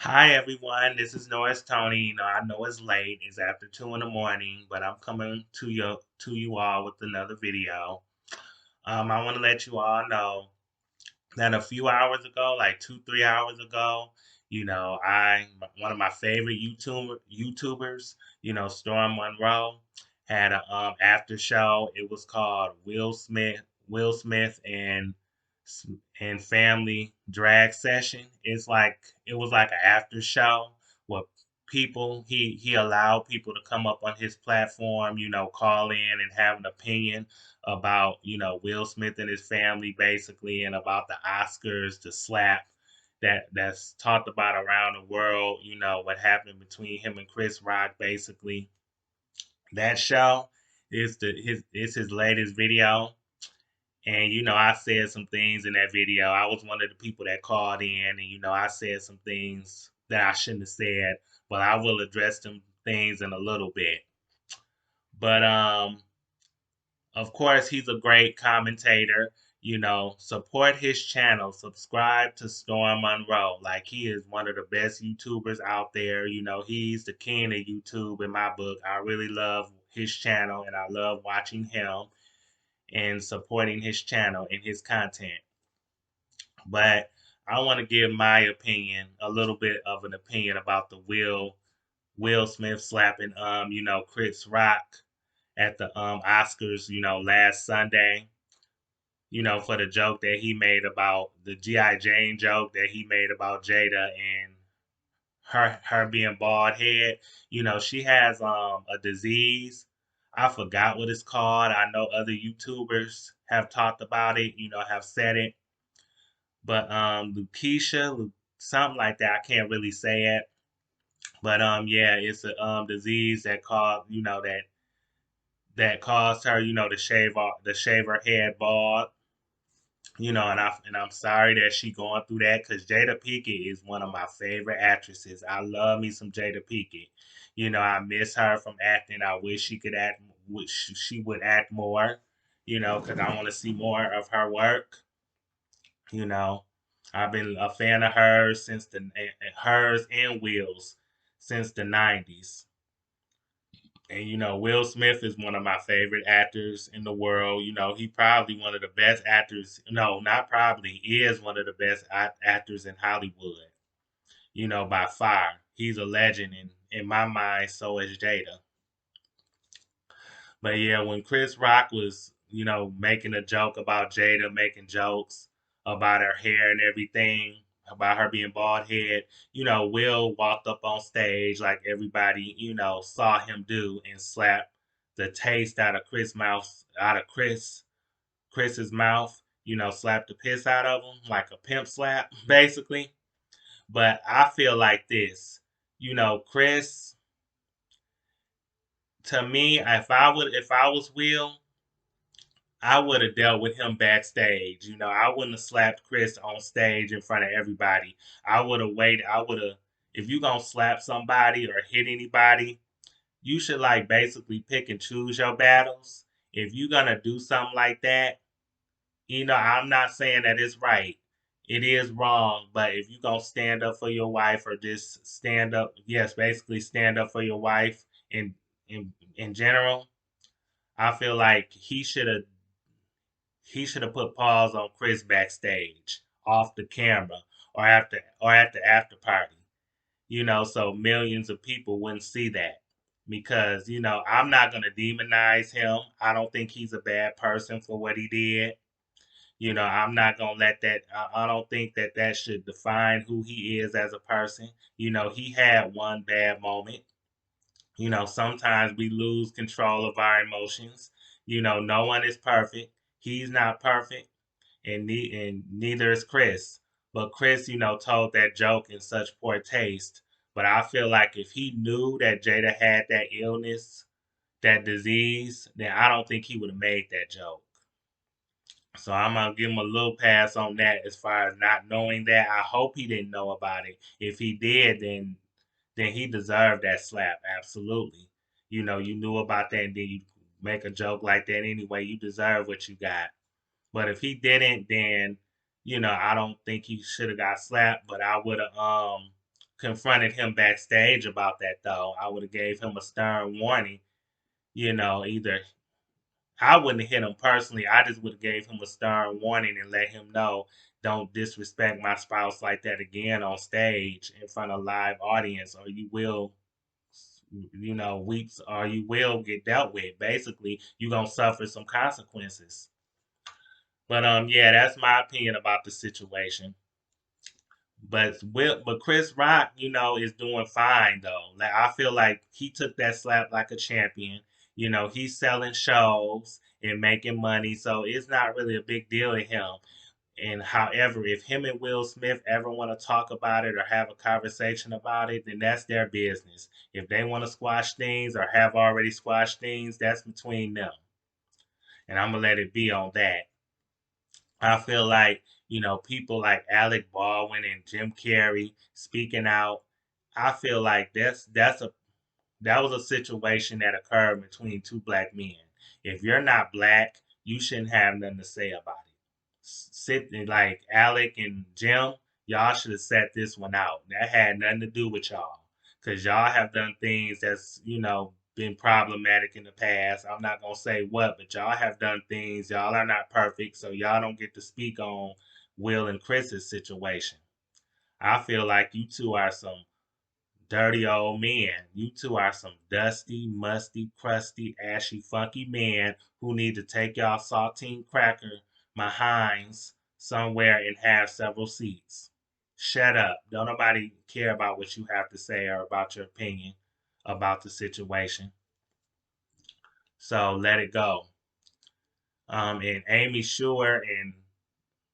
Hi everyone, this is Norris Tony. I know it's late, it's after 2 in the morning, but I'm coming to you all with another video. I want to let you all know that a few hours ago, like 3 hours ago, I one of my favorite YouTubers, Storm Monroe, had a after show. It was called Will Smith and Family Drag Session. It was like an after show where he allowed people to come up on his platform, call in and have an opinion about Will Smith and his family basically, and about the Oscars, the slap that's talked about around the world. What happened between him and Chris Rock basically. That show is his latest video, and I said some things in that video. I was one of the people that called in, and I said some things that I shouldn't have said, but I will address them things in a little bit. But of course, he's a great commentator. Support his channel. Subscribe to Storm Monroe. Like, he is one of the best YouTubers out there. He's the king of YouTube in my book. I really love his channel, and I love watching him and supporting his channel and his content. But I want to give my opinion, a little bit of an opinion about the Will Smith slapping Chris Rock at the Oscars, last Sunday, for the joke that he made about the G.I. Jane joke that he made about Jada and her being bald head. She has a disease. I forgot what it's called. I know other YouTubers have talked about it, have said it. But something like that. I can't really say it. But yeah, it's a disease that caused her, to shave her head bald. And I'm sorry that she going through that, because Jada Pinkett is one of my favorite actresses. I love me some Jada Pinkett. I miss her from acting. I wish she could act. Wish she would act more. Because I want to see more of her work. You know, I've been a fan of hers hers and Will's since the '90s. And Will Smith is one of my favorite actors in the world. He probably one of the best actors. No, not probably. He is one of the best actors in Hollywood. By far. He's a legend in my mind. So is Jada. But yeah, when Chris Rock was, making a joke about Jada, making jokes about her hair and everything, about her being bald head, Will walked up on stage like everybody, saw him do, and slapped the taste out of Chris's mouth, slapped the piss out of him like a pimp slap, basically. But I feel like this, Chris, to me, if I was Will, I would have dealt with him backstage. I wouldn't have slapped Chris on stage in front of everybody. I would have waited. If you gonna slap somebody or hit anybody, you should like basically pick and choose your battles. If you gonna do something like that, I'm not saying that it's right. It is wrong, but if you gonna stand up for your wife, or just stand up, yes, basically stand up for your wife in general, I feel like he should have put pause on Chris backstage, off the camera, or at the after party. So millions of people wouldn't see that, because I'm not gonna demonize him. I don't think he's a bad person for what he did. I'm not gonna let that. I don't think that that should define who he is as a person. He had one bad moment. Sometimes we lose control of our emotions. No one is perfect. He's not perfect, and neither is Chris. But Chris, told that joke in such poor taste. But I feel like if he knew that Jada had that illness, that disease, then I don't think he would have made that joke. So I'm gonna give him a little pass on that, as far as not knowing that. I hope he didn't know about it. If he did, then he deserved that slap. Absolutely. You knew about that, and then you make a joke like that anyway. You deserve what you got. But if he didn't, then I don't think he should have got slapped. But I would have confronted him backstage about that though. I would have gave him a stern warning. Either I wouldn't have hit him personally. I just would have gave him a stern warning and let him know, don't disrespect my spouse like that again on stage in front of a live audience, or you will, weeps, or you will get dealt with. Basically, you're gonna suffer some consequences. But yeah, that's my opinion about the situation. But Chris Rock, is doing fine though. Like I feel like he took that slap like a champion. He's selling shows and making money, so it's not really a big deal to him. And however, if him and Will Smith ever want to talk about it or have a conversation about it, then that's their business. If they want to squash things or have already squashed things, that's between them. And I'm gonna let it be on that. I feel like, people like Alec Baldwin and Jim Carrey speaking out. I feel like that was a situation that occurred between two black men. If you're not black, you shouldn't have nothing to say about it. Sit like Alec and Jim, y'all should have set this one out. That had nothing to do with y'all, cause y'all have done things that's been problematic in the past. I'm not gonna say what, but y'all have done things. Y'all are not perfect, so y'all don't get to speak on Will and Chris's situation. I feel like you two are some dirty old men. You two are some dusty, musty, crusty, ashy, funky men who need to take y'all saltine cracker behinds somewhere and have several seats. Shut up. Don't nobody care about what you have to say or about your opinion about the situation. So let it go. And Amy Schumer and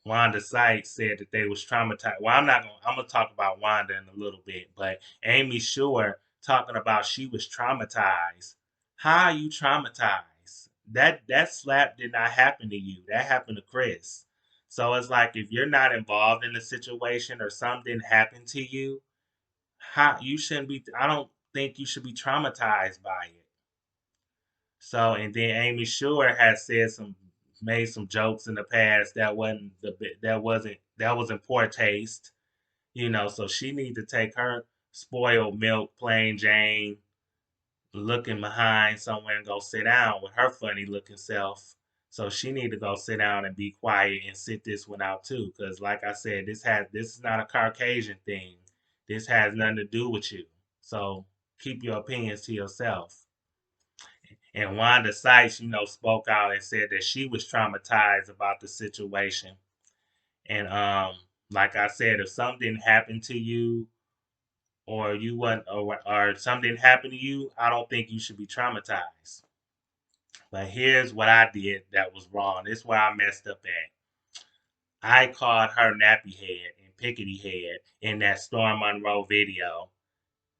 Wanda Sykes said that they was traumatized. Well, I'm gonna talk about Wanda in a little bit, but Amy Schumer talking about she was traumatized. How are you traumatized? That slap did not happen to you. That happened to Chris. So it's like if you're not involved in the situation or something didn't happen to you, how you shouldn't be I don't think you should be traumatized by it. So and then Amy Schumer has said some made some jokes in the past that was in poor taste, so she need to take her spoiled milk, plain Jane, looking behind somewhere and go sit down with her funny looking self. So she need to go sit down and be quiet and sit this one out too. Cause like I said, this is not a Caucasian thing. This has nothing to do with you. So keep your opinions to yourself. And Wanda Sykes, spoke out and said that she was traumatized about the situation. And like I said, if something didn't happen to you or you want or something didn't happen to you, I don't think you should be traumatized. But here's what I did that was wrong. This is where I messed up at. I called her nappy head and pickety head in that Storm Monroe video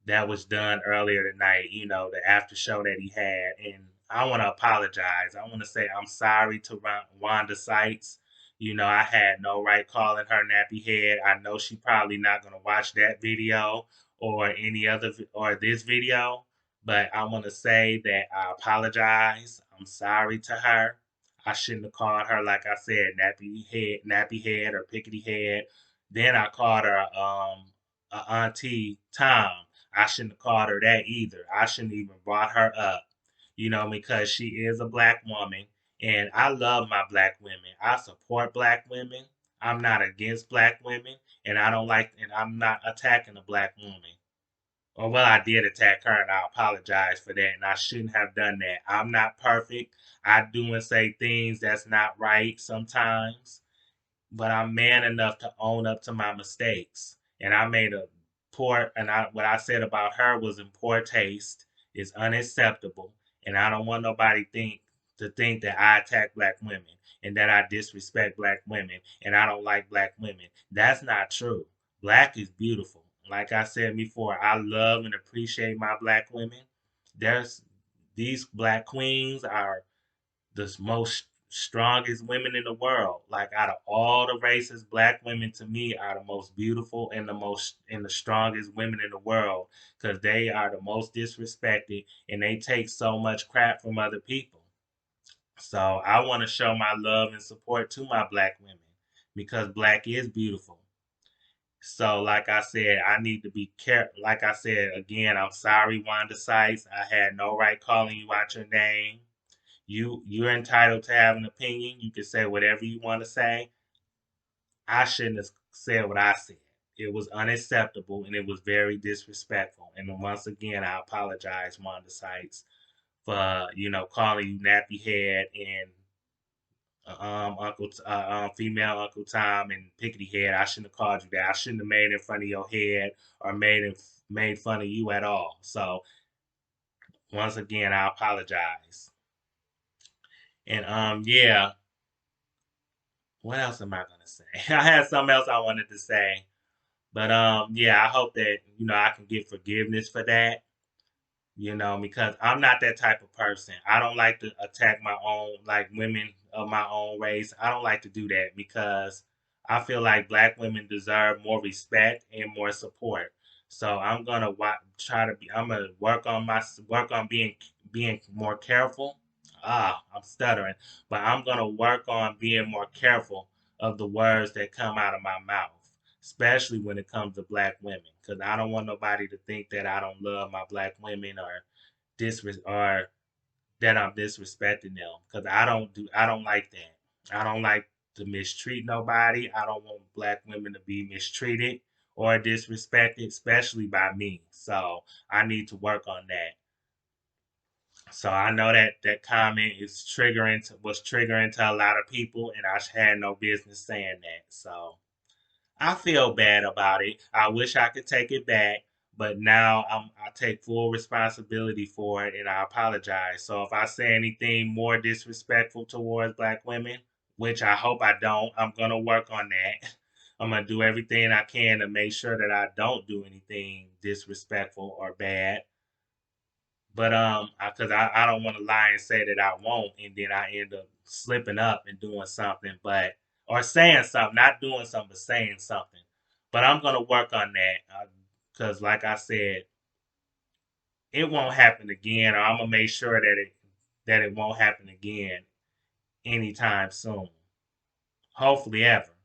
that was done earlier tonight, the after show that he had. And I want to apologize. I want to say I'm sorry to Wanda Sykes. I had no right calling her nappy head. I know she probably not going to watch that video or any other or this video, but I want to say that I apologize. I'm sorry to her. I shouldn't have called her like I said, nappy head or pickety head. Then I called her auntie Tom. I shouldn't have called her that either. I shouldn't even brought her up, because she is a black woman. And I love my black women. I support black women. I'm not against black women. And I'm not attacking a black woman. Or, well, I did attack her and I apologize for that. And I shouldn't have done that. I'm not perfect. I do and say things that's not right sometimes, but I'm man enough to own up to my mistakes. And I made a what I said about her was in poor taste, is unacceptable, and I don't want nobody think that I attack black women and that I disrespect black women and I don't like black women. That's not true. Black is beautiful. Like I said before, I love and appreciate my black women. There's these black queens are the most strongest women in the world. Like out of all the races, black women to me are the most beautiful and the strongest women in the world because they are the most disrespected and they take so much crap from other people. So I want to show my love and support to my black women because black is beautiful. So, like I said, I need to be careful. Like I said again, I'm sorry, Wanda Sykes. I had no right calling you out your name. You're entitled to have an opinion. You can say whatever you want to say. I shouldn't have said what I said. It was unacceptable and it was very disrespectful. And once again, I apologize, Wanda Sykes, for calling you nappy head and female Uncle Tom and Pickety Head. I shouldn't have called you that. I shouldn't have made in front of your head or made fun of you at all. So once again, I apologize. And yeah, what else am I gonna say? I had something else I wanted to say, but yeah, I hope that I can get forgiveness for that. Because I'm not that type of person. I don't like to attack my own, like women of my own race. I don't like to do that because I feel like black women deserve more respect and more support. So I'm gonna try to be. I'm gonna work on being more careful. I'm stuttering, but I'm gonna work on being more careful of the words that come out of my mouth, especially when it comes to black women, because I don't want nobody to think that I don't love my black women or that I'm disrespecting them. Because I don't like that. I don't like to mistreat nobody. I don't want black women to be mistreated or disrespected, especially by me. So I need to work on that. So I know that that comment was triggering to a lot of people, and I had no business saying that. So I feel bad about it. I wish I could take it back, but now I take full responsibility for it and I apologize. So if I say anything more disrespectful towards black women, which I hope I don't, I'm gonna work on that. I'm gonna do everything I can to make sure that I don't do anything disrespectful or bad. But because I don't want to lie and say that I won't, and then I end up slipping up and doing something, but or saying something, not doing something, but saying something. But I'm gonna work on that because, like I said, it won't happen again. Or I'm gonna make sure that it won't happen again anytime soon. Hopefully, ever.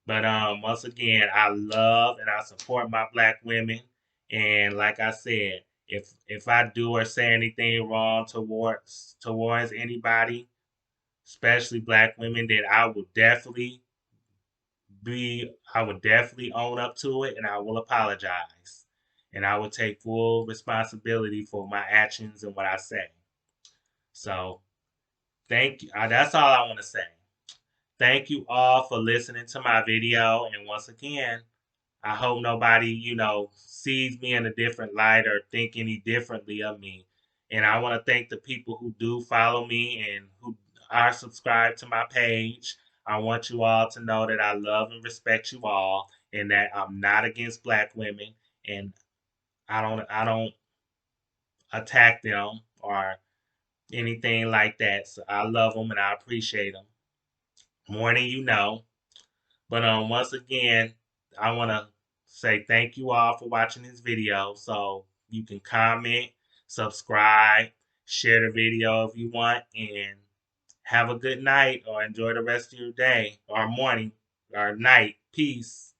But once again, I love and I support my black women. And like I said, if I do or say anything wrong towards anybody, especially black women, then I would definitely own up to it and I will apologize. And I will take full responsibility for my actions and what I say. So thank you. That's all I want to say. Thank you all for listening to my video. And once again, I hope nobody, sees me in a different light or think any differently of me. And I want to thank the people who do follow me and who are subscribed to my page. I want you all to know that I love and respect you all and that I'm not against black women and I don't attack them or anything like that. So I love them and I appreciate them more than you know. But once again, I want to say thank you all for watching this video. So you can comment, subscribe, share the video if you want, and have a good night or enjoy the rest of your day or morning or night. Peace.